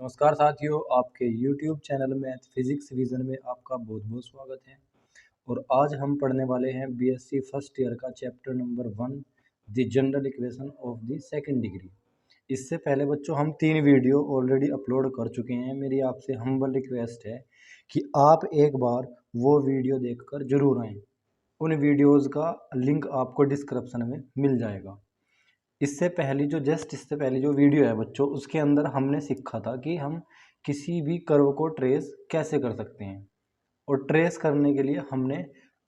नमस्कार साथियों, आपके YouTube channel math physics revision में आपका बहुत बहुत स्वागत है। और आज हम पढ़ने वाले हैं बीएससी फर्स्ट ईयर का chapter number 1 the general equation of the second degree. इससे पहले बच्चों हम 3 वीडियो ऑलरेडी अपलोड कर चुके हैं। मेरी आपसे हम्बल रिक्वेस्ट है कि आप एक बार वो वीडियो देखकर जरूर आएँ। उन वीडियोज़ का लिंक आपको डिस्क्रिप्शन में मिल जाएगा। इससे पहली जो वीडियो है बच्चों, उसके अंदर हमने सीखा था कि हम किसी भी कर्व को ट्रेस कैसे कर सकते हैं। और ट्रेस करने के लिए हमने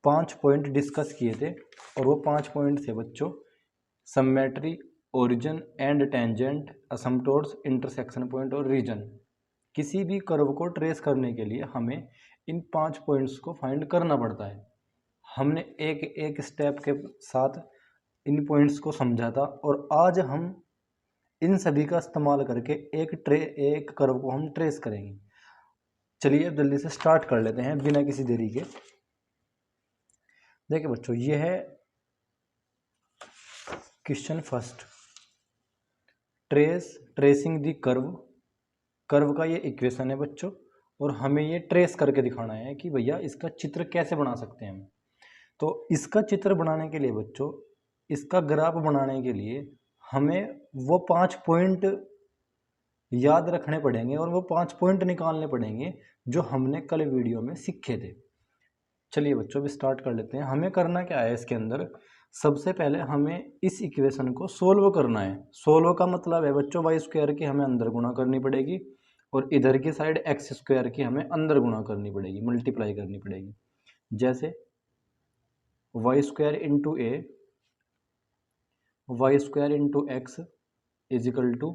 5 पॉइंट डिस्कस किए थे। और वो 5 पॉइंट थे बच्चों: symmetry, origin and tangent, asymptotes, intersection point और रीजन। किसी भी कर्व को ट्रेस करने के लिए हमें इन 5 पॉइंट्स को फाइंड करना पड़ता है। हमने एक एक स्टेप के साथ इन पॉइंट्स को समझा था। और आज हम इन सभी का इस्तेमाल करके एक कर्व को हम ट्रेस करेंगे। चलिए अब जल्दी से स्टार्ट कर लेते हैं बिना किसी देरी के। देखिए बच्चों, ये है question first. Tracing the curve का ये इक्वेशन है बच्चों। और हमें ये ट्रेस करके दिखाना है कि भैया इसका चित्र कैसे बना सकते हैं हम। तो इसका चित्र बनाने के लिए बच्चों, इसका ग्राफ बनाने के लिए हमें वो 5 पॉइंट याद रखने पड़ेंगे और वो 5 पॉइंट निकालने पड़ेंगे जो हमने कल वीडियो में सीखे थे। चलिए बच्चों अब स्टार्ट कर लेते हैं। हमें करना क्या है इसके अंदर, सबसे पहले हमें इस इक्वेशन को सोल्व करना है। सोल्व का मतलब है बच्चों वाई स्क्वायर की हमें अंदर गुणा करनी पड़ेगी और इधर की साइड एक्स स्क्वायर की हमें अंदर गुणा करनी पड़ेगी, मल्टीप्लाई करनी पड़ेगी। जैसे y square into a, y square into x is equal to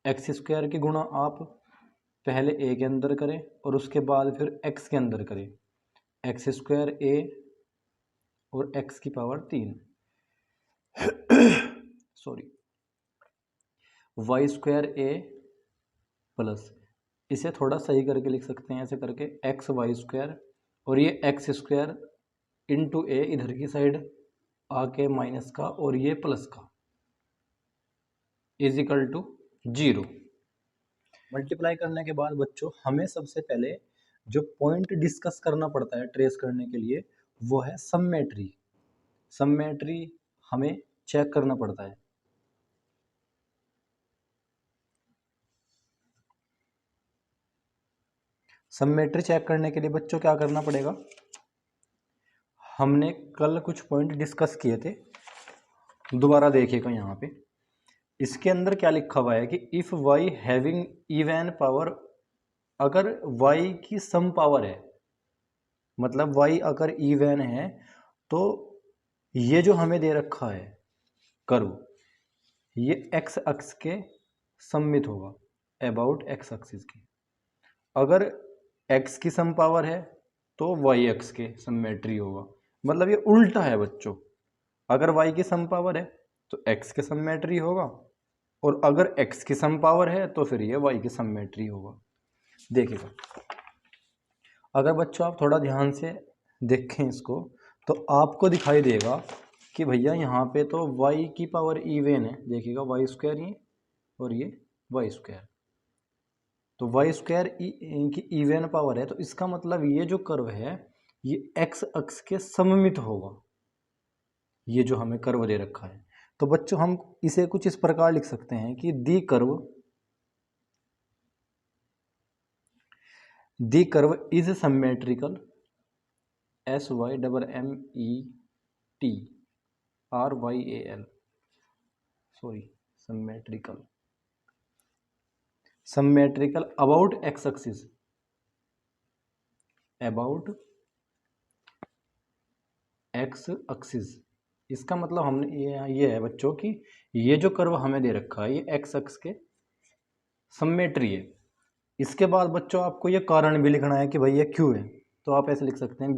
x square की गुणा आप पहले ए के अंदर करें और उसके बाद फिर एक्स के अंदर करें। एक्स स्क्वायर ए और एक्स की power 3 sorry, Y square a plus, इसे थोड़ा सही करके लिख सकते हैं ऐसे करके, एक्स वाई स्क्वायर और ये एक्स स्क्वायर इंटू ए इधर की साइड आके माइनस का और ये प्लस का इजिकल टू 0। मल्टीप्लाई करने के बाद बच्चों हमें सबसे पहले जो पॉइंट डिस्कस करना पड़ता है ट्रेस करने के लिए वो है सिमेट्री। सिमेट्री हमें चेक करना पड़ता है। सिमेट्री चेक करने के लिए बच्चों क्या करना पड़ेगा, हमने कल कुछ पॉइंट डिस्कस किए थे, दोबारा देखिएगा यहाँ पे। इसके अंदर क्या लिखा हुआ है कि if y having even power, अगर y की सम पावर है, मतलब y अगर इवन है तो ये जो हमें दे रखा है कर्व, ये x अक्ष के सममित होगा, अबाउट x एक्सिस के। अगर x की सम पावर है तो y अक्ष के सिमेट्री होगा, मतलब ये उल्टा है बच्चों। अगर y की सम पावर है तो x के सिमेट्री होगा और अगर x की सम पावर है तो फिर ये y की सिमेट्री होगा। देखिएगा, अगर बच्चों आप थोड़ा ध्यान से देखें इसको तो आपको दिखाई देगा कि भैया यहाँ पे तो y की पावर इवन है। देखिएगा वाई स्क्वायर ये और ये वाई स्क्वायर, तो वाई स्क्वायर की इवन पावर है, तो इसका मतलब ये जो कर्व है ये x अक्ष के सममित होगा, ये जो हमें कर्व दे रखा है। तो बच्चों हम इसे कुछ इस प्रकार लिख सकते हैं कि दी curve is symmetrical, SYMMETRYAL, sorry, symmetrical about x axis, about x axis. इसका मतलब हमने ये है बच्चों कि ये जो कर्व हमें दे रखा है ये एक्स एक्स के सिमेट्री है। इसके बाद बच्चों आपको ये कारण भी लिखना है कि भाई ये क्यों है, तो आप ऐसे लिख सकते हैं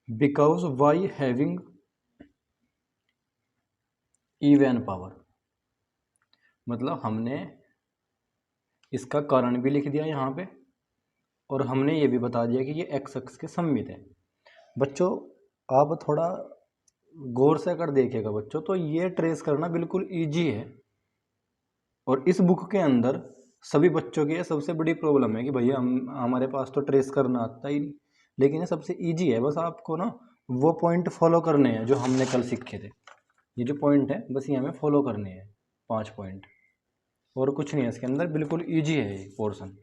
because y having even power, मतलब हमने इसका कारण भी लिख दिया यहाँ पे और हमने ये भी बता दिया कि ये एक्स एक्स के सममित है। बच्चों आप थोड़ा गौर से अगर देखेगा बच्चों तो ये ट्रेस करना बिल्कुल ईजी है। और इस बुक के अंदर सभी बच्चों की ये सबसे बड़ी प्रॉब्लम है कि भैया हमारे पास तो ट्रेस करना आता ही नहीं, लेकिन ये सबसे ईजी है। बस आपको ना वो पॉइंट फॉलो करने हैं जो हमने कल सीखे थे। ये जो पॉइंट है बस ये हमें फॉलो करने हैं, 5 पॉइंट, और कुछ नहीं है इसके अंदर, बिल्कुल ईजी है ये पोर्शन।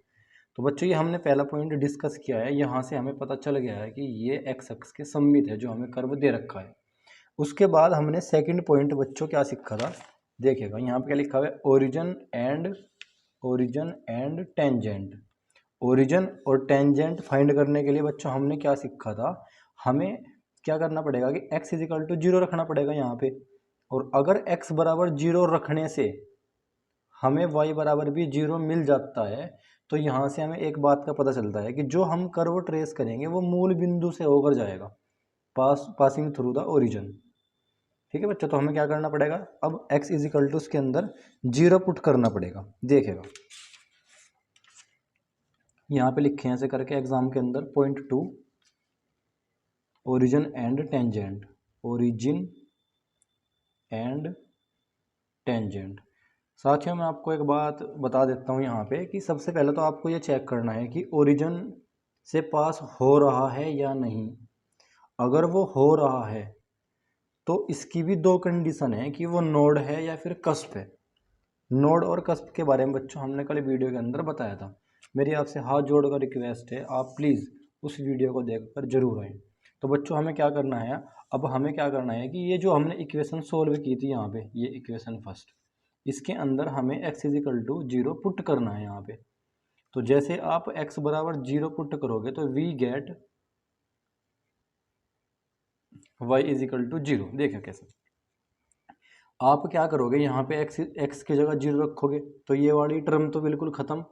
तो बच्चों ये हमने पहला पॉइंट डिस्कस किया है, यहाँ से हमें पता चल गया है कि ये एक्स अक्ष के सममित है जो हमें कर्व दे रखा है। उसके बाद हमने सेकंड पॉइंट बच्चों क्या सीखा था, देखिएगा यहाँ पे क्या लिखा हुआ है, ओरिजिन एंड टेंजेंट। ओरिजिन और टेंजेंट फाइंड करने के लिए बच्चों हमने क्या सीखा था, हमें क्या करना पड़ेगा कि x इजिकल टू 0 रखना पड़ेगा यहाँ पे। और अगर x बराबर 0 रखने से हमें y बराबर भी 0 मिल जाता है, तो यहाँ से हमें एक बात का पता चलता है कि जो हम कर्व ट्रेस करेंगे वो मूल बिंदु से होकर जाएगा, पासिंग थ्रू द ओरिजिन। ठीक है बच्चों, तो हमें क्या करना पड़ेगा, अब x इजिकल टू उसके अंदर 0 पुट करना पड़ेगा। देखेगा यहाँ पे लिखे हैं ऐसे करके एग्जाम के अंदर, point 2 origin and tangent, origin and tangent. साथियों मैं आपको एक बात बता देता हूँ यहाँ पे कि सबसे पहले तो आपको ये चेक करना है कि ओरिजिन से पास हो रहा है या नहीं। अगर वो हो रहा है तो इसकी भी 2 कंडीशन है कि वो नोड है या फिर कस्प है। नोड और कस्प के बारे में बच्चों हमने कल वीडियो के अंदर बताया था। मेरी आपसे हाथ जोड़कर रिक्वेस्ट है, आप प्लीज़ उस वीडियो को देखकर जरूर आएँ। तो बच्चों हमें क्या करना है, अब हमें क्या करना है कि ये जो हमने इक्वेशन सोल्व की थी यहाँ पे, ये इक्वेशन फर्स्ट, इसके अंदर हमें x इजिकल टू 0 पुट करना है यहाँ पे। तो जैसे आप x बराबर 0 पुट करोगे तो we get y is equal to 0। देखिए कैसे आप क्या करोगे, यहाँ पे x की जगह 0 रखोगे तो ये वाली टर्म तो बिल्कुल ख़त्म,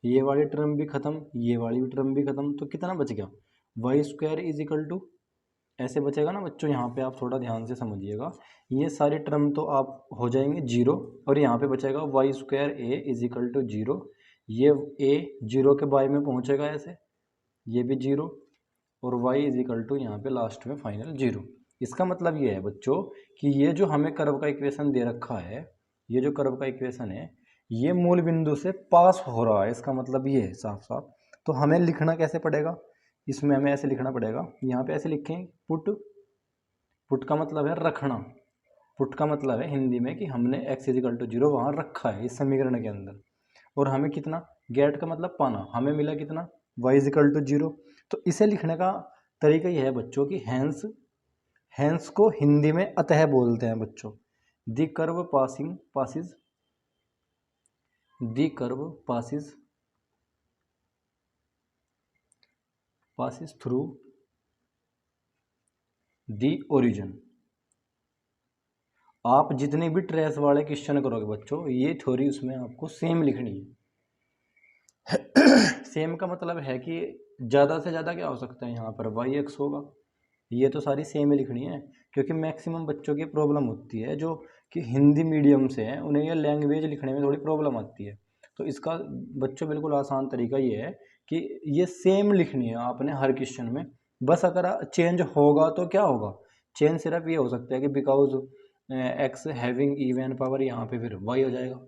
ये वाली टर्म भी ख़त्म, ये वाली भी टर्म भी ख़त्म, तो कितना बच गया, y square is equal to, ऐसे बचेगा ना बच्चों। यहाँ पे आप थोड़ा ध्यान से समझिएगा, ये सारी टर्म तो आप हो जाएंगे 0, और यहाँ पे बचेगा y square a is equal to 0। ये ए 0 के बाई में पहुँचेगा ऐसे, ये भी 0, और वाई इज इक्वल टू यहाँ पे लास्ट में फाइनल 0। इसका मतलब ये है बच्चों कि ये जो हमें कर्व का इक्वेशन दे रखा है, ये जो कर्व का इक्वेशन है ये मूल बिंदु से पास हो रहा है, इसका मतलब ये है साफ साफ। तो हमें लिखना कैसे पड़ेगा, इसमें हमें ऐसे लिखना पड़ेगा, यहाँ पे ऐसे लिखें पुट, पुट का मतलब है रखना, पुट का मतलब है हिंदी में कि हमने x इजिकल टू 0 वहाँ रखा है इस समीकरण के अंदर, और हमें कितना, गेट का मतलब पाना, हमें मिला कितना, y इजिकल टू 0। तो इसे लिखने का तरीका यह है बच्चों की हैंस, हैंस को हिंदी में अतः बोलते हैं बच्चों। दी curve passes the curve passes through the origin. आप जितने भी ट्रेस वाले क्वेश्चन करोगे बच्चों, ये थ्योरी उसमें आपको सेम लिखनी है। सेम का मतलब है कि ज़्यादा से ज़्यादा क्या हो सकता है, यहाँ पर वाई एक्स होगा, ये तो सारी सेम ही लिखनी है। क्योंकि मैक्सिमम बच्चों की प्रॉब्लम होती है जो कि हिंदी मीडियम से हैं, उन्हें ये लैंग्वेज लिखने में थोड़ी प्रॉब्लम आती है। तो इसका बच्चों बिल्कुल आसान तरीका ये है कि ये सेम लिखनी है आपने हर क्वेश्चन में। बस अगर चेंज होगा तो क्या होगा, चेंज सिर्फ ये हो सकता है कि because x having even power, यहाँ पे फिर वाई हो जाएगा।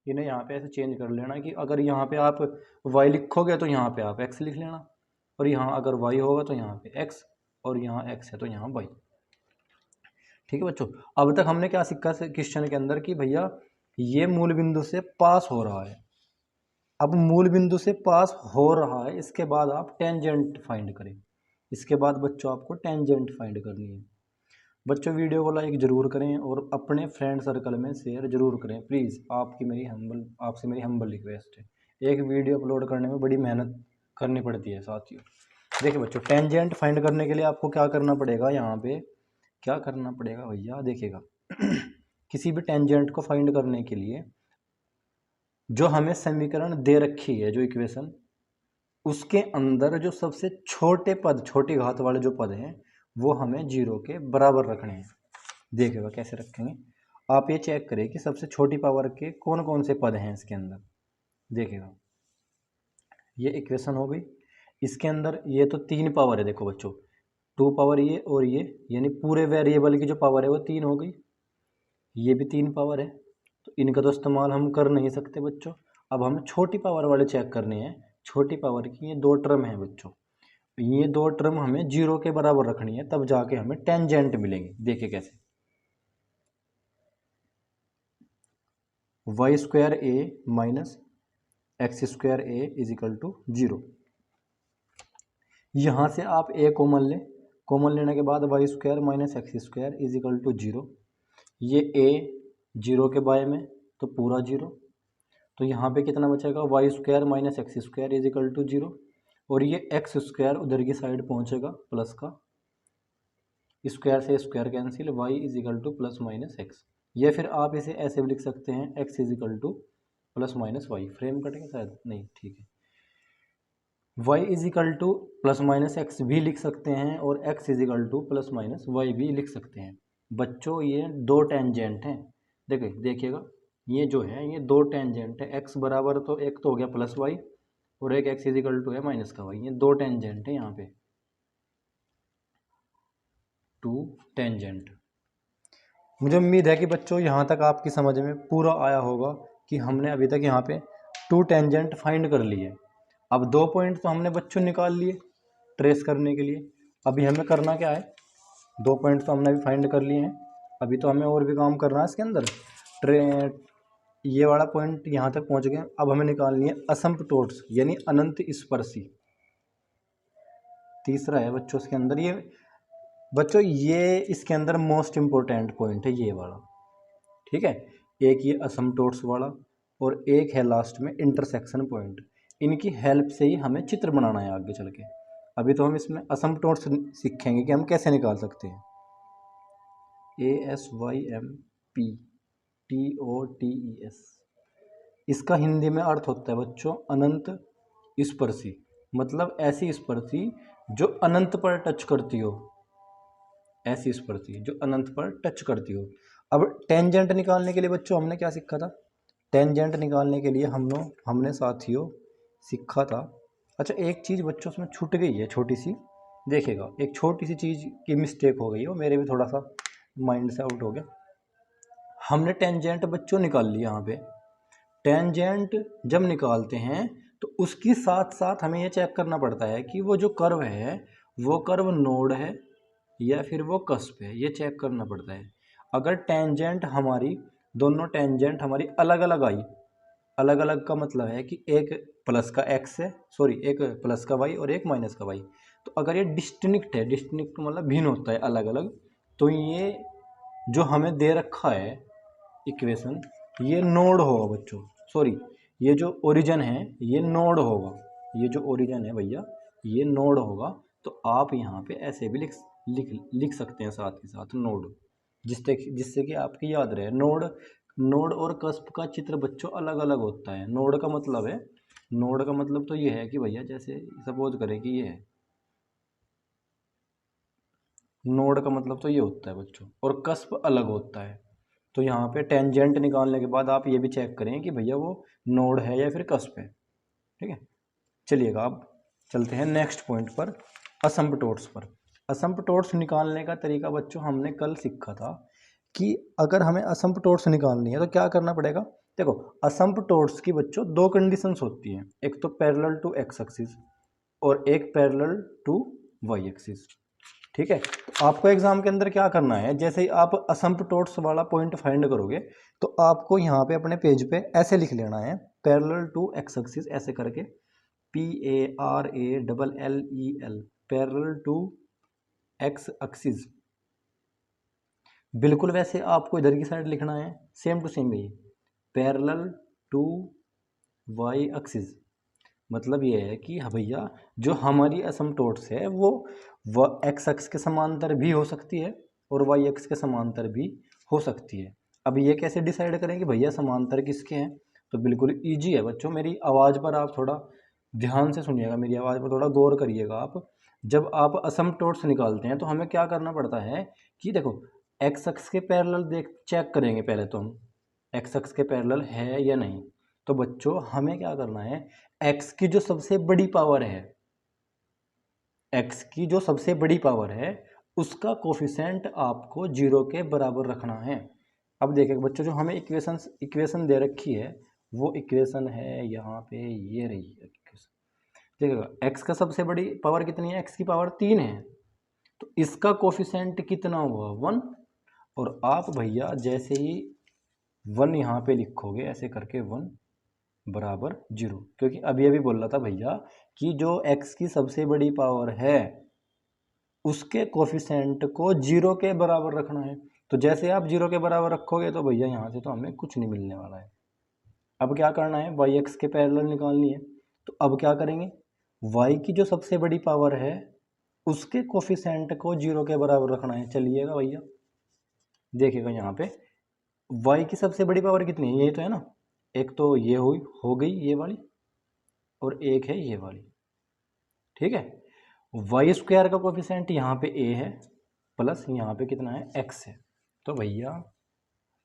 इन्हें यहाँ पे ऐसे चेंज कर लेना कि अगर यहाँ पे आप वाई लिखोगे तो यहाँ पे आप एक्स लिख लेना, और यहाँ अगर वाई होगा तो यहाँ पे एक्स, और यहाँ एक्स है तो यहाँ वाई। ठीक है बच्चों, अब तक हमने क्या सीखा क्वेश्चन के अंदर कि भैया ये मूल बिंदु से पास हो रहा है। अब मूल बिंदु से पास हो रहा है, इसके बाद आप टेंजेंट फाइंड करें। इसके बाद बच्चों आपको टेंजेंट फाइंड करनी है। बच्चों वीडियो को लाइक ज़रूर करें और अपने फ्रेंड सर्कल में शेयर ज़रूर करें प्लीज़, आपसे मेरी हम्बल रिक्वेस्ट है। एक वीडियो अपलोड करने में बड़ी मेहनत करनी पड़ती है साथियों। देखिए बच्चों, टेंजेंट फाइंड करने के लिए आपको क्या करना पड़ेगा, यहाँ पे क्या करना पड़ेगा भैया, देखिएगा। किसी भी टेंजेंट को फाइंड करने के लिए जो हमें समीकरण दे रखी है, जो इक्वेशन, उसके अंदर जो सबसे छोटे पद, छोटी घात वाले जो पद हैं, वो हमें 0 के बराबर रखने हैं। देखिएगा कैसे रखेंगे, आप ये चेक करें कि सबसे छोटी पावर के कौन कौन से पद हैं इसके अंदर। देखिएगा ये इक्वेशन हो गई, इसके अंदर ये तो 3 पावर है, देखो बच्चों 2 पावर ये और ये, यानी पूरे वेरिएबल की जो पावर है वो 3 हो गई। ये भी 3 पावर है, तो इनका तो इस्तेमाल हम कर नहीं सकते बच्चों। अब हमें छोटी पावर वाले चेक करने हैं। छोटी पावर की ये 2 टर्म है बच्चों, ये 2 टर्म हमें 0 के बराबर रखनी है, तब जाके हमें टेंजेंट मिलेंगे। देखिए कैसे, y square a minus x square a is equal to 0। यहाँ से आप ए कॉमन लें, कॉमन लेने के बाद y square minus x square is equal to 0। ये ए 0 के बाय में तो पूरा 0, तो यहाँ पे कितना बचेगा, y square minus x square is equal to 0, और ये एक्स स्क्वायर उधर की साइड पहुँचेगा प्लस का, स्क्वायर से square cancel, y is equal to plus minus x. या फिर आप इसे ऐसे भी लिख सकते हैं, x is equal to plus minus y. Frame कटेगा शायद, नहीं ठीक है। Y is equal to plus minus x भी लिख सकते हैं, और x is equal to plus minus y भी लिख सकते हैं। बच्चों ये 2 टेंजेंट हैं, देखिएगा ये जो है ये 2 टेंजेंट है। एक्स बराबर तो एक तो हो गया प्लस वाई, और एक एक्स इज इक्वल टू है माइनस का वाई। ये 2 टेंजेंट है यहाँ पे, 2 टेंजेंट। मुझे उम्मीद है कि बच्चों यहाँ तक आपकी समझ में पूरा आया होगा कि हमने अभी तक यहाँ पे 2 टेंजेंट फाइंड कर लिए। अब 2 पॉइंट तो हमने बच्चों निकाल लिए ट्रेस करने के लिए। अभी हमें करना क्या है, 2 पॉइंट तो हमने अभी फाइंड कर लिए हैं, अभी तो हमें और भी काम करना है इसके अंदर। ये वाला पॉइंट यहाँ तक पहुँच गए। अब हमें निकालनी है असंपटोट्स यानी अनंत स्पर्शी। तीसरा है बच्चों इसके अंदर ये, बच्चों ये इसके अंदर मोस्ट इम्पोर्टेंट पॉइंट है ये वाला, ठीक है। एक ये असमटोट्स वाला, और एक है लास्ट में इंटरसेक्शन पॉइंट। इनकी हेल्प से ही हमें चित्र बनाना है आगे चल के। अभी तो हम इसमें असमटोट्स सीखेंगे कि हम कैसे निकाल सकते हैं। ASYMPTOTES, इसका हिंदी में अर्थ होता है बच्चों अनंत स्पर्शी, मतलब ऐसी स्पर्शी जो अनंत पर टच करती हो, ऐसी स्पर्शी जो अनंत पर टच करती हो। अब टेंजेंट निकालने के लिए बच्चों हमने क्या सीखा था, टेंजेंट निकालने के लिए हमने साथियों सीखा था। अच्छा एक चीज़ बच्चों उसमें छूट गई है छोटी सी, देखिएगा एक छोटी सी चीज़ की मिस्टेक हो गई है, मेरे भी थोड़ा सा माइंड से आउट हो गया। हमने टेंजेंट बच्चों निकाल लिया। यहाँ पे टेंजेंट जब निकालते हैं तो उसकी साथ साथ हमें ये चेक करना पड़ता है कि वो जो कर्व है वो कर्व नोड है या फिर वो कस्प है, ये चेक करना पड़ता है। अगर टेंजेंट हमारी, दोनों टेंजेंट हमारी अलग अलग आई, अलग अलग का मतलब है कि एक प्लस का एक्स है, एक प्लस का वाई और एक माइनस का वाई, तो अगर ये डिस्टिंक्ट है, डिस्टिंक्ट मतलब भिन्न होता है अलग अलग, तो ये जो हमें दे रखा है इक्वेशन, ये नोड होगा बच्चों। ये जो ओरिजिन है ये नोड होगा, ये जो ओरिजिन है भैया ये नोड होगा। तो आप यहाँ पे ऐसे भी लिख सकते हैं साथ ही साथ नोड, जिससे कि आपकी याद रहे। नोड और कस्प का चित्र बच्चों अलग अलग होता है। नोड का मतलब तो ये है कि भैया जैसे सपोज करें कि ये है, नोड का मतलब तो ये होता है बच्चों, और कस्प अलग होता है। तो यहाँ पे टेंजेंट निकालने के बाद आप ये भी चेक करें कि भैया वो नोड है या फिर कस्प है, ठीक है। चलिएगा अब चलते हैं नेक्स्ट पॉइंट पर, असंपटोट्स पर। असंपटोट्स निकालने का तरीका बच्चों हमने कल सीखा था कि अगर हमें असंपटोट्स निकालनी है तो क्या करना पड़ेगा। देखो असंपटोट्स की बच्चों 2 कंडीशंस होती हैं, एक तो पैरेलल टू एक्स एक्सिस और एक पैरेलल टू वाई एक्सिस, ठीक है। तो आपको एग्जाम के अंदर क्या करना है, जैसे ही आप असंपटोट्स वाला पॉइंट फाइंड करोगे तो आपको यहाँ पे अपने पेज पे ऐसे लिख लेना है, पैरेलल टू एक्स एक्सिस ऐसे करके, PARALLEL, parallel to x axis. बिल्कुल वैसे आपको इधर की साइड लिखना है, सेम टू सेम यही, पैरेलल टू वाई एक्सिस। मतलब ये है कि भैया जो हमारी असमटोट्स है वो एक्स एक्स के समांतर भी हो सकती है और वाई एक्स के समांतर भी हो सकती है। अब ये कैसे डिसाइड करें कि भैया समांतर किसके हैं, तो बिल्कुल इजी है बच्चों। मेरी आवाज़ पर आप थोड़ा ध्यान से सुनिएगा, मेरी आवाज़ पर थोड़ा गौर करिएगा आप। जब आप असमटोट्स निकालते हैं तो हमें क्या करना पड़ता है कि देखो एक्स एक्स के पैरेलल चेक करेंगे पहले तो हम, एक्स एक्स के पैरेलल है या नहीं। तो बच्चों हमें क्या करना है, एक्स की जो सबसे बड़ी पावर है, एक्स की जो सबसे बड़ी पावर है उसका कोफिशिएंट आपको 0 के बराबर रखना है। अब देखिए बच्चों, जो हमें इक्वेशन दे रखी है वो इक्वेशन है यहाँ पे, ये रही है इक्वेशन। देखिएगा एक्स का सबसे बड़ी पावर कितनी है, एक्स की पावर 3 है, तो इसका कोफिशिएंट कितना हुआ 1। और आप भैया जैसे ही 1 यहाँ पे लिखोगे ऐसे करके 1 बराबर 0, क्योंकि अभी अभी बोल रहा था भैया कि जो एक्स की सबसे बड़ी पावर है उसके कोफिशिएंट को 0 के बराबर रखना है। तो जैसे आप 0 के बराबर रखोगे तो भैया यहाँ से तो हमें कुछ नहीं मिलने वाला है। अब क्या करना है, वाई एक्स के पैरेलल निकालनी है। तो अब क्या करेंगे, वाई की जो सबसे बड़ी पावर है उसके कोफिशिएंट को 0 के बराबर रखना है। चलिएगा भैया, देखिएगा यहाँ पे वाई की सबसे बड़ी पावर कितनी है, ये तो है ना, एक तो ये हो गई ये वाली, और एक है ये वाली, ठीक है। वाई स्क्वायर का कोफिशिएंट यहाँ पे ए है, प्लस यहाँ पे कितना है एक्स है। तो भैया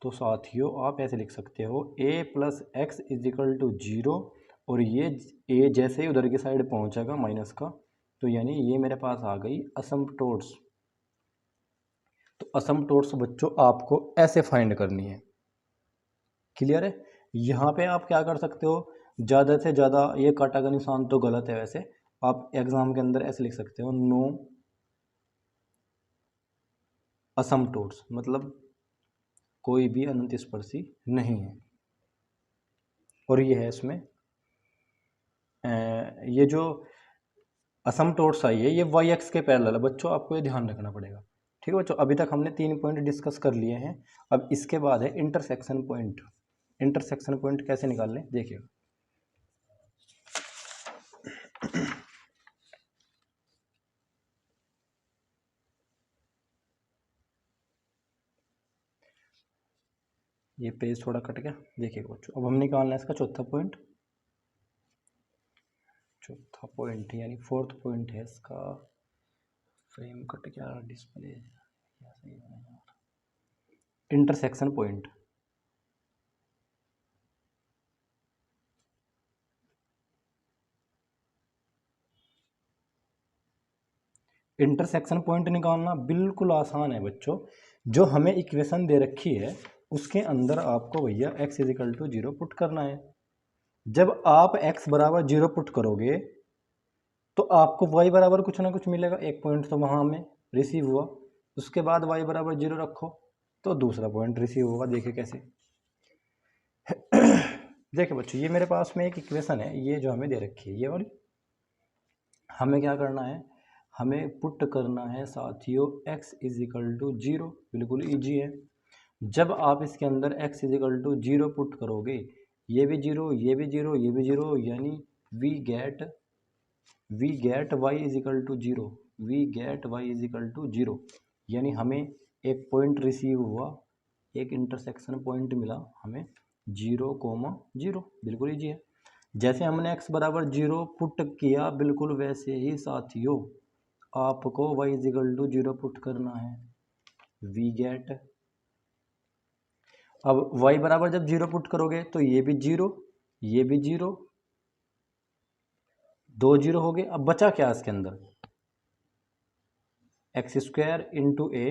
तो साथियों आप ऐसे लिख सकते हो a plus x is equal to 0, और ये ए जैसे ही उधर की साइड पहुँचेगा माइनस का, तो यानी ये मेरे पास आ गई असमटोट्स। तो असमटोट्स बच्चों आपको ऐसे फाइंड करनी है, क्लियर है। यहाँ पे आप क्या कर सकते हो, ज़्यादा से ज़्यादा, ये काटा का निशान तो गलत है वैसे, आप एग्जाम के अंदर ऐसे लिख सकते हो नो असमटोट्स, मतलब कोई भी अनंत स्पर्शी नहीं है। और ये है इसमें ये जो असमटोट्स आई है ये वाई एक्स के पैरेलल है बच्चों, आपको ये ध्यान रखना पड़ेगा। ठीक है बच्चों, अभी तक हमने 3 पॉइंट डिस्कस कर लिए हैं। अब इसके बाद है इंटरसेक्शन पॉइंट। इंटरसेक्शन पॉइंट कैसे निकालने देखिएगा। ये पेज थोड़ा कट गया, देखिएगा बच्चों। अब हम निकालना है इसका चौथा पॉइंट। चौथा पॉइंट यानी फोर्थ पॉइंट है इसका, फ्रेम कट गया, display intersection point. Intersection point निकालना बिल्कुल आसान है बच्चों। जो हमें इक्वेशन दे रखी है उसके अंदर आपको भैया x इजिकल टू 0 पुट करना है। जब आप x बराबर 0 पुट करोगे तो आपको y बराबर कुछ ना कुछ मिलेगा। एक पॉइंट तो वहाँ हमें रिसीव हुआ, उसके बाद y बराबर 0 रखो तो दूसरा पॉइंट रिसीव होगा। देखिए कैसे देखिए बच्चों, ये मेरे पास में एक इक्वेशन है, ये जो हमें दे रखी है ये वाली। हमें क्या करना है, हमें पुट करना है साथियों x इजिकल टू 0। बिल्कुल ईजी है। जब आप इसके अंदर x इजिकल टू 0 पुट करोगे, ये भी 0, ये भी 0, ये भी 0, यानी we get y is equal to 0, we get y is equal to 0, यानी हमें एक पॉइंट रिसीव हुआ, एक इंटरसेक्शन पॉइंट मिला हमें 0,0। बिल्कुल ईजी है। जैसे हमने x बराबर 0 पुट किया, बिल्कुल वैसे ही साथियों आपको y इजिकल टू 0 पुट करना है, वी गेट। अब y बराबर जब 0 पुट करोगे तो ये भी 0, ये भी 0, 2 0 हो गए। अब बचा क्या इसके अंदर, एक्स स्क्वायर इंटू ए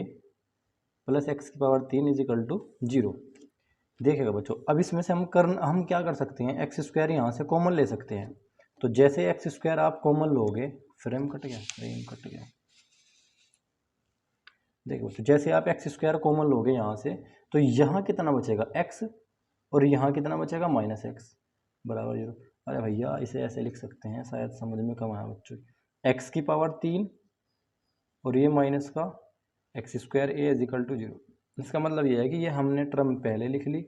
प्लस एक्स की पावर 3 इजिकल टू 0। देखिएगा बच्चों, अब इसमें से हम क्या कर सकते हैं, एक्स स्क्वायर यहाँ से कॉमन ले सकते हैं। तो जैसे एक्स स्क्वायर आप कॉमन लोगे, फ्रेम कट गया। देखिए बच्चों, जैसे आप एक्स स्क्वायर कॉमन लोगे यहाँ से, तो यहाँ कितना बचेगा x, और यहाँ कितना बचेगा माइनस एक्स बराबर 0। अरे भैया इसे ऐसे लिख सकते हैं, शायद समझ में कम आया बच्चों। x की पावर 3 और ये माइनस का x square a is equal to 0। इसका मतलब ये है कि ये हमने टर्म पहले लिख ली,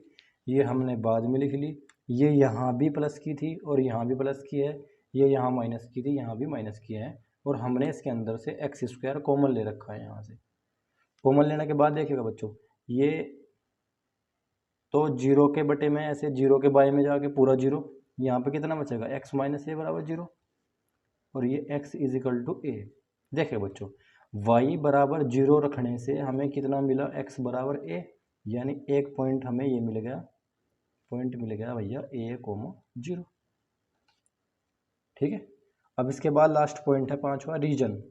ये हमने बाद में लिख ली, ये यहाँ भी प्लस की थी और यहाँ भी प्लस की है, ये यहाँ माइनस की थी, यहाँ भी माइनस किया है, और हमने इसके अंदर से एक्स स्क्वायर कॉमन ले रखा है। यहाँ से कॉमन लेने के बाद देखिएगा बच्चों, ये तो 0 के बटे में ऐसे 0 के बाय में जाके पूरा 0, यहाँ पे कितना बचेगा x माइनस ए बराबर 0, और ये x इज इक्वल टू ए। देखिए बच्चों, y बराबर 0 रखने से हमें कितना मिला, x बराबर a, यानी एक पॉइंट हमें ये मिल गया, पॉइंट मिल गया भैया a,0। ठीक है। अब इसके बाद लास्ट पॉइंट है 5वां, रीजन।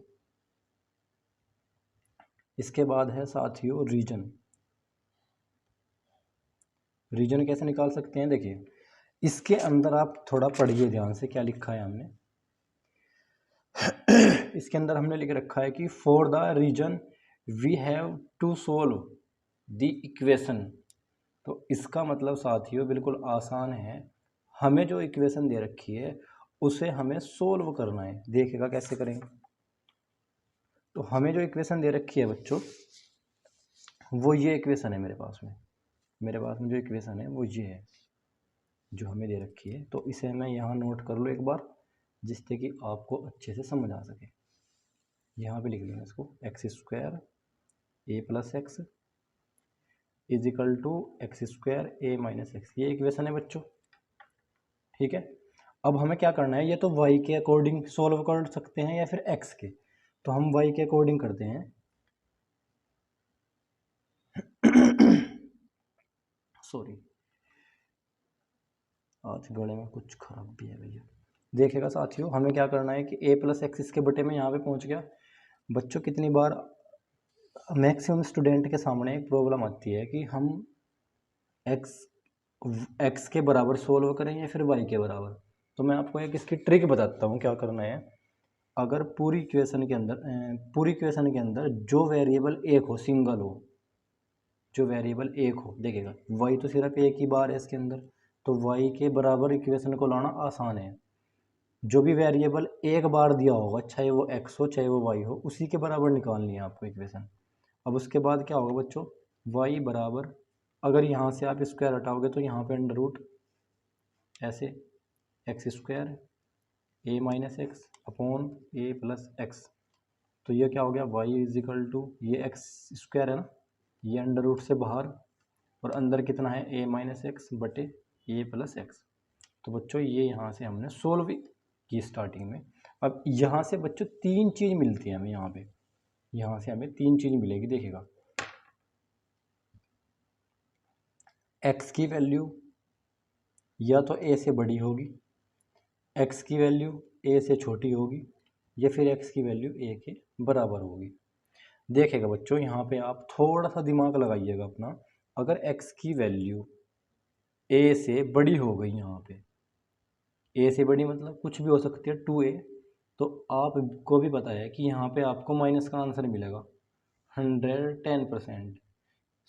इसके बाद है साथियों रीजन। रीजन कैसे निकाल सकते हैं, देखिए इसके अंदर आप थोड़ा पढ़िए ध्यान से क्या लिखा है हमने। इसके अंदर हमने लिख रखा है कि for the reason we have to solve the equation. तो इसका मतलब साथियों बिल्कुल आसान है, हमें जो इक्वेशन दे रखी है उसे हमें सोल्व करना है। देखिएगा कैसे करेंगे। तो हमें जो इक्वेशन दे रखी है बच्चों, वो ये इक्वेशन है मेरे पास में जो इक्वेशन है वो ये है जो हमें दे रखी है। तो इसे मैं यहाँ नोट कर लूँ एक बार, जिससे कि आपको अच्छे से समझ आ सके। यहाँ पे लिख लूँगा इसको, x square a plus x is equal to x square a minus x, ये इक्वेशन है बच्चों। ठीक है, अब हमें क्या करना है, ये तो y के अकॉर्डिंग सोल्व कर सकते हैं या फिर x के, तो हम y के अकॉर्डिंग करते हैं। सॉरी, आज गले में कुछ खराब भी है भैया। देखिएगा साथियों, हमें क्या करना है कि a प्लस एक्स इसके बटे में यहाँ पे पहुँच गया। बच्चों कितनी बार मैक्सिमम स्टूडेंट के सामने एक प्रॉब्लम आती है कि हम x के बराबर सोल्व करें या फिर y के बराबर। तो मैं आपको एक इसकी ट्रिक बताता हूँ क्या करना है। अगर पूरी इक्वेशन के अंदर जो वेरिएबल एक हो, सिंगल हो, जो वेरिएबल एक हो, देखिएगा y तो सिर्फ एक ही बार है इसके अंदर, तो y के बराबर इक्वेशन को लाना आसान है। जो भी वेरिएबल एक बार दिया होगा, चाहे वो x हो चाहे वो y हो, उसी के बराबर निकालनी है आपको इक्वेशन। अब उसके बाद क्या होगा बच्चों, y बराबर, अगर यहाँ से आप स्क्वायर हटाओगे तो यहाँ पे अंडर रूट ऐसे x square a minus x upon A plus x. तो ये क्या हो गया, y इज इक्वल टू, ये एक्स स्क्वायर है ना, ये अंडर रूट से बाहर और अंदर कितना है a माइनस एक्स बटे ए प्लस एक्स। तो बच्चों ये यहाँ से हमने सोल्व की स्टार्टिंग में। अब यहाँ से बच्चों तीन चीज़ मिलती है हमें, यहाँ से हमें तीन चीज़ मिलेगी। देखिएगा, x की वैल्यू या तो a से बड़ी होगी, x की वैल्यू a से छोटी होगी, या फिर x की वैल्यू a के बराबर होगी। देखिएगा बच्चों, यहाँ पे आप थोड़ा सा दिमाग लगाइएगा अपना। अगर x की वैल्यू a से बड़ी हो गई, यहाँ पे a से बड़ी मतलब कुछ भी हो सकती है 2a, तो आपको भी पता है कि यहाँ पे आपको माइनस का आंसर मिलेगा 110%।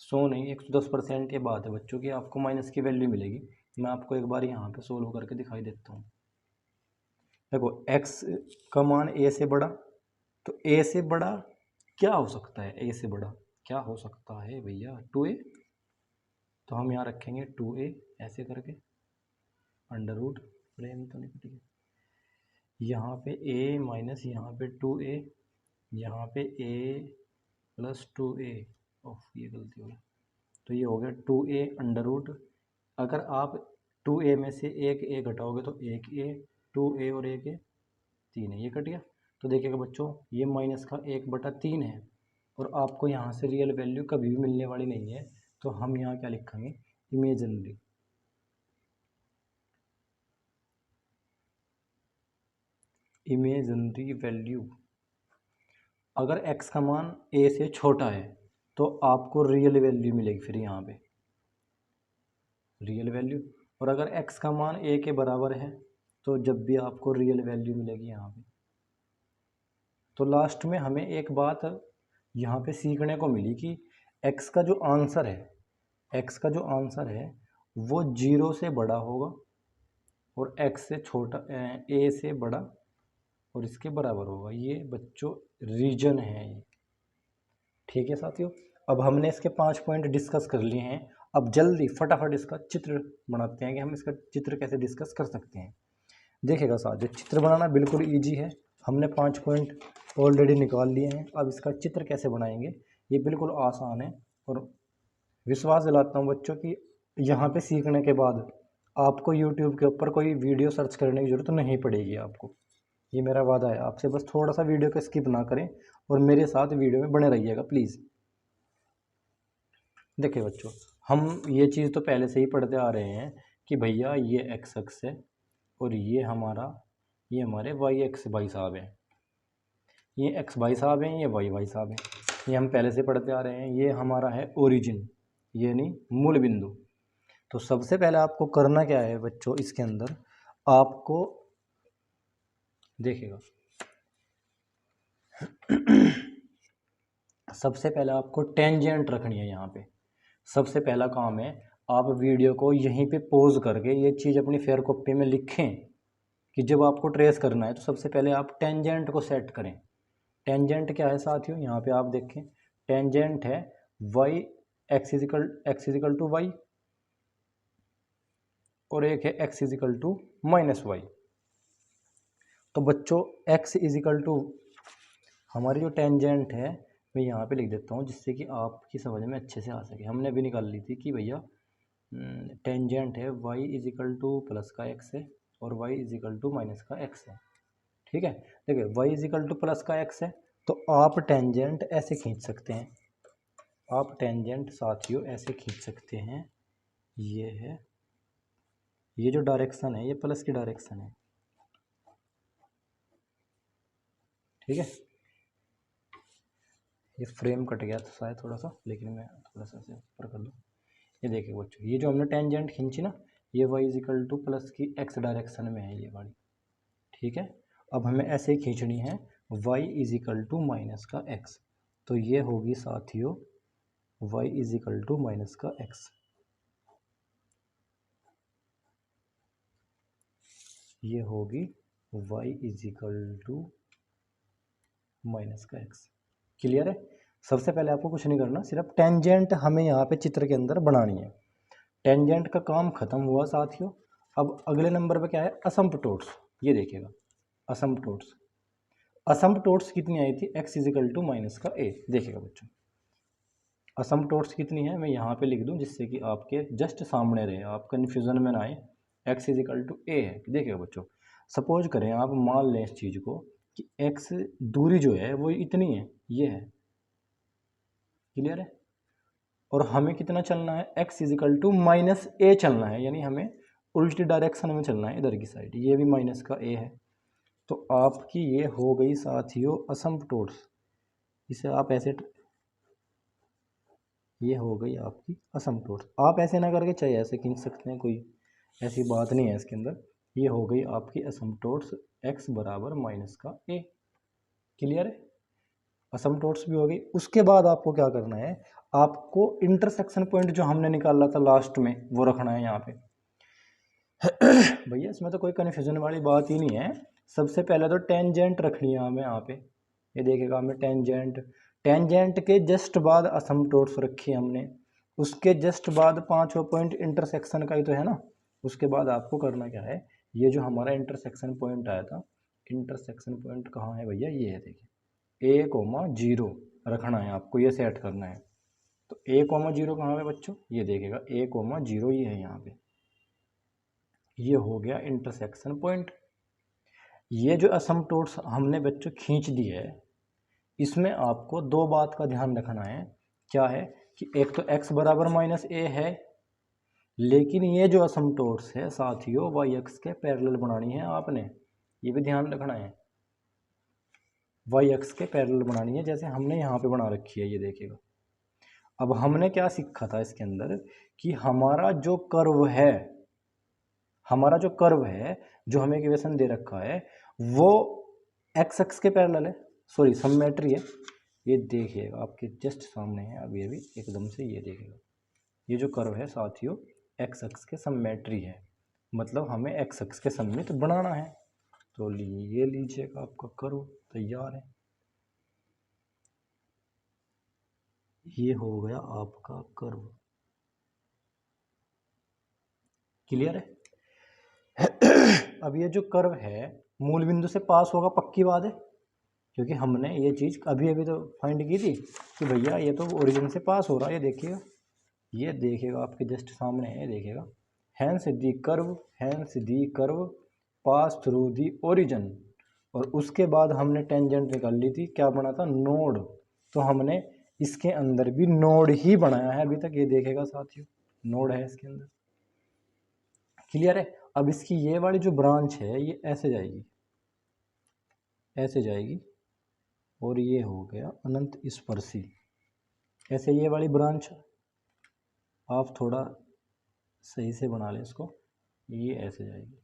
100 नहीं, 110% ये बात है बच्चों की, आपको माइनस की वैल्यू मिलेगी। मैं आपको एक बार यहाँ पे सोल्व करके दिखाई देता हूँ। देखो x का मान a से बड़ा, तो a से बड़ा क्या हो सकता है, a से बड़ा क्या हो सकता है भैया, 2a। तो हम यहाँ रखेंगे 2a ऐसे करके, अंडर रूट, प्लेन तो नहीं कटेगी, यहाँ पे a माइनस यहाँ पे 2a, यहाँ पे a प्लस 2a, ओह ये गलती हो गई। तो ये हो गया 2a अंडर रूट। अगर आप 2a में से एक a घटाओगे तो एक a, 2a और एक a 3 है, ये कट गया। तो देखिएगा बच्चों, ये माइनस का 1/3 है, और आपको यहाँ से रियल वैल्यू कभी भी मिलने वाली नहीं है। तो हम यहाँ क्या लिखेंगे, इमेजिनरी वैल्यू। अगर x का मान a से छोटा है तो आपको रियल वैल्यू मिलेगी, फिर यहाँ पे रियल वैल्यू। और अगर x का मान a के बराबर है तो जब भी आपको रियल वैल्यू मिलेगी यहाँ पे। तो लास्ट में हमें एक बात यहाँ पे सीखने को मिली कि x का जो आंसर है वो 0 से बड़ा होगा और x से छोटा, a से बड़ा और इसके बराबर होगा। ये बच्चों रीजन है ये। ठीक है साथियों, अब हमने इसके 5 पॉइंट डिस्कस कर लिए हैं। अब जल्दी फटाफट इसका चित्र बनाते हैं कि हम इसका चित्र कैसे डिस्कस कर सकते हैं। देखिएगा साथियों, चित्र बनाना बिल्कुल ईजी है। हमने 5 पॉइंट ऑलरेडी निकाल लिए हैं। अब इसका चित्र कैसे बनाएंगे, ये बिल्कुल आसान है, और विश्वास दिलाता हूँ बच्चों कि यहाँ पे सीखने के बाद आपको यूट्यूब के ऊपर कोई वीडियो सर्च करने की ज़रूरत नहीं पड़ेगी आपको। ये मेरा वादा है आपसे, बस थोड़ा सा वीडियो को स्किप ना करें और मेरे साथ वीडियो में बने रहिएगा प्लीज़। देखिए बच्चों, हम ये चीज़ तो पहले से ही पढ़ते आ रहे हैं कि भैया ये एक्स अक्स है और ये हमारे वाई एक्स भाई साहब हैं, ये एक्स भाई साहब हैं, ये वाई भाई साहब हैं। ये हम पहले से पढ़ते आ रहे हैं। ये हमारा है ओरिजिन, यानी मूल बिंदु। तो सबसे पहले आपको करना क्या है बच्चों, इसके अंदर आपको देखिएगा सबसे पहले आपको टेंजेंट रखनी है यहाँ पे। सबसे पहला काम है आप वीडियो को यहीं पे पॉज करके ये चीज़ अपनी फेयर कॉपी में लिखें कि जब आपको ट्रेस करना है तो सबसे पहले आप टेंजेंट को सेट करें। टेंजेंट क्या है साथियों, यहाँ पे आप देखें टेंजेंट है y x टू वाई और एक है x टू माइनस वाई। तो बच्चों x इजिकल टू हमारी जो टेंजेंट है मैं यहाँ पे लिख देता हूँ जिससे कि आपकी समझ में अच्छे से आ सके। हमने अभी निकाल ली थी कि भैया टेंजेंट है y इजिकल टू प्लस का x है और y इजिकल टू माइनस का x है। ठीक है, देखिए y इजिकल टू प्लस का x है तो आप टेंजेंट ऐसे खींच सकते हैं। आप टेंजेंट साथियों ऐसे खींच सकते हैं। ये है, ये जो डायरेक्शन है ये प्लस की डायरेक्शन है। ठीक है, ये फ्रेम कट गया था शायद थोड़ा सा, लेकिन मैं थोड़ा सा से ऊपर कर दूँ। ये देखिए बच्चों, ये जो हमने टेंजेंट खींची ना ये y इजिकल टू प्लस की x डायरेक्शन में है ये वाली। ठीक है, अब हमें ऐसे ही खींचनी है y इजिकल टू माइनस का x। तो ये होगी साथियों y इजिकल टू माइनस का x। ये होगी y इजिकल टू माइनस का x। क्लियर है। सबसे पहले आपको कुछ नहीं करना, सिर्फ टेंजेंट हमें यहाँ पे चित्र के अंदर बनानी है। टेंजेंट का काम खत्म हुआ साथियों। अब अगले नंबर पे क्या है, असम्पटोट्स। ये देखिएगा असम्पटोट्स। असम्पटोट्स कितनी आई थी, x इजिकल टू माइनस का a। देखिएगा बच्चों असम्पटोट्स कितनी है मैं यहाँ पे लिख दूँ जिससे कि आपके जस्ट सामने रहे, आप कन्फ्यूज़न में ना आए। x इजिकल टू a है। देखिएगा बच्चों सपोज करें आप मान लें इस चीज़ को कि x दूरी जो है वो इतनी है, ये है। क्लियर है, और हमें कितना चलना है, x is equal to minus a चलना है, यानी हमें उल्टी डायरेक्शन में चलना है इधर की साइड। ये भी माइनस का a है। तो आपकी ये हो गई साथियों असम्पटोट्स। इसे आप ऐसे, ये हो गई आपकी असम्पटोट्स। आप ऐसे ना करके चाहे ऐसे खींच सकते हैं, कोई ऐसी बात नहीं है इसके अंदर। ये हो गई आपकी असम्पटोट्स x बराबर माइनस का a। क्लियर है, असम्पटोट्स भी हो गई। उसके बाद आपको क्या करना है, आपको इंटरसेक्शन पॉइंट जो हमने निकाला था लास्ट में वो रखना है यहाँ पे। भैया इसमें तो कोई कन्फ्यूजन वाली बात ही नहीं है। सबसे पहले तो टेंजेंट रखनी है हमें यहाँ पे। ये देखिएगा हमें टेंजेंट के जस्ट बाद असम्पटोट्स रखी है हमने। उसके जस्ट बाद पांचवा पॉइंट इंटरसेक्शन का ही तो है ना। उसके बाद आपको करना क्या है, ये जो हमारा इंटरसेक्शन पॉइंट आया था, इंटरसेक्शन पॉइंट कहाँ है भैया, ये है देखिए a,0 रखना है आपको, ये सेट करना है। तो a,0 कहाँ है बच्चों, ये देखिएगा a,0 ये है यहाँ पे। ये हो गया इंटरसेक्शन पॉइंट। ये जो असम्पटोट्स हमने बच्चों खींच दी है, इसमें आपको दो बात का ध्यान रखना है। क्या है कि एक तो x बराबर माइनस a है, लेकिन ये जो असम्पटोट्स है साथियों y अक्ष के पैरेलल बनानी है आपने। ये भी ध्यान रखना है, y अक्ष के पैरेलल बनानी है, जैसे हमने यहाँ पे बना रखी है। ये देखिएगा अब हमने क्या सीखा था इसके अंदर कि हमारा जो कर्व है, जो हमें इक्वेशन दे रखा है वो x अक्ष के पैरेलल है, सॉरी सममेट्री है। ये देखिएगा आपके जस्ट सामने है अभी अभी एकदम से। ये देखिएगा ये जो कर्व है साथियों x अक्ष के सममेट्री है, मतलब हमें x अक्ष के सममित बनाना है। तो ये लीजिएगा आपका कर्व तैयार है। ये हो गया आपका कर्व। क्लियर है। अब ये जो कर्व है मूल बिंदु से पास होगा, पक्की बात है, क्योंकि हमने ये चीज़ अभी अभी तो फाइंड की थी कि भैया ये तो ओरिजिन से पास हो रहा है। ये देखिएगा आपके जस्ट सामने है, ये देखिएगा hence the curve pass through the origin. और उसके बाद हमने टेंजेंट निकाल ली थी, क्या बना था, नोड। तो हमने इसके अंदर भी नोड ही बनाया है अभी तक। ये देखिएगा साथियों नोड है इसके अंदर। क्लियर है। अब इसकी ये वाली जो ब्रांच है ये ऐसे जाएगी और ये हो गया अनंत स्पर्शी। ऐसे ये वाली ब्रांच आप थोड़ा सही से बना लें इसको, ये ऐसे जाएगी।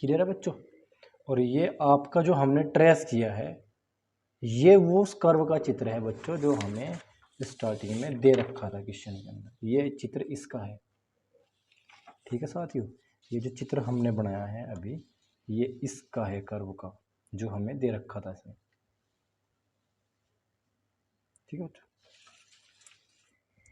क्लियर है बच्चों? और ये आपका जो हमने ट्रेस किया है, ये वो उस कर्व का चित्र है बच्चों जो हमें स्टार्टिंग में दे रखा था क्वेश्चन के अंदर। ये चित्र इसका है। ठीक है साथियों, ये जो चित्र हमने बनाया है अभी, ये इसका है कर्व का, जो हमें दे रखा था इसमें। ठीक है बच्चों,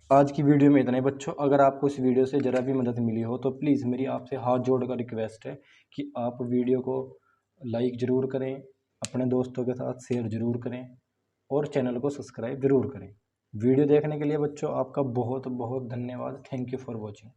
आज की वीडियो में इतना ही बच्चों। अगर आपको इस वीडियो से ज़रा भी मदद मिली हो तो प्लीज़ मेरी आपसे हाथ जोड़कर रिक्वेस्ट है कि आप वीडियो को लाइक ज़रूर करें, अपने दोस्तों के साथ शेयर ज़रूर करें और चैनल को सब्सक्राइब ज़रूर करें। वीडियो देखने के लिए बच्चों आपका बहुत बहुत धन्यवाद। Thank you for watching.